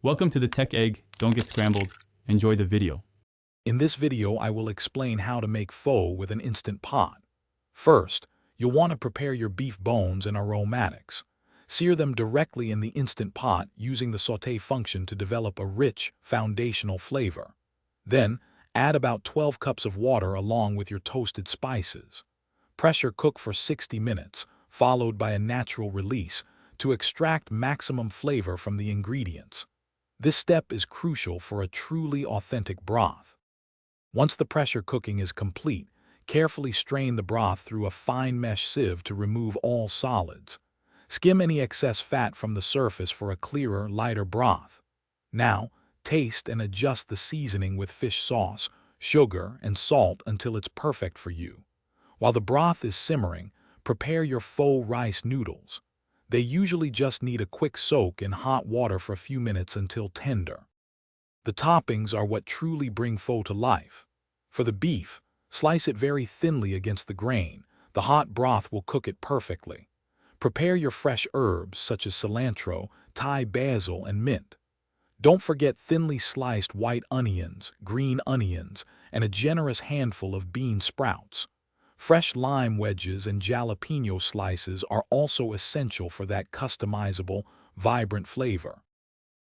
Welcome to the Tech Egg. Don't get scrambled. Enjoy the video. In this video, I will explain how to make pho with an instant pot. First, you'll want to prepare your beef bones and aromatics. Sear them directly in the instant pot using the sauté function to develop a rich, foundational flavor. Then, add about 12 cups of water along with your toasted spices. Pressure cook for 60 minutes, followed by a natural release, to extract maximum flavor from the ingredients. This step is crucial for a truly authentic broth. Once the pressure cooking is complete, carefully strain the broth through a fine mesh sieve to remove all solids. Skim any excess fat from the surface for a clearer, lighter broth. Now, taste and adjust the seasoning with fish sauce, sugar, and salt until it's perfect for you. While the broth is simmering, prepare your pho rice noodles. They usually just need a quick soak in hot water for a few minutes until tender. The toppings are what truly bring pho to life. For the beef, slice it very thinly against the grain. The hot broth will cook it perfectly. Prepare your fresh herbs such as cilantro, Thai basil, and mint. Don't forget thinly sliced white onions, green onions, and a generous handful of bean sprouts. Fresh lime wedges and jalapeno slices are also essential for that customizable, vibrant flavor.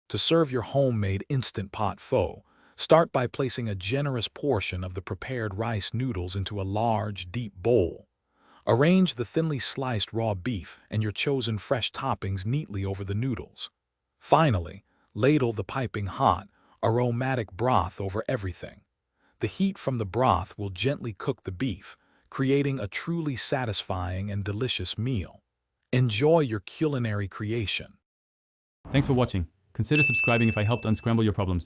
To serve your homemade instant pot pho, start by placing a generous portion of the prepared rice noodles into a large, deep bowl. Arrange the thinly sliced raw beef and your chosen fresh toppings neatly over the noodles. Finally, ladle the piping hot, aromatic broth over everything. The heat from the broth will gently cook the beef, creating a truly satisfying and delicious meal. Enjoy your culinary creation. Thanks for watching. Consider subscribing if I helped unscramble your problems.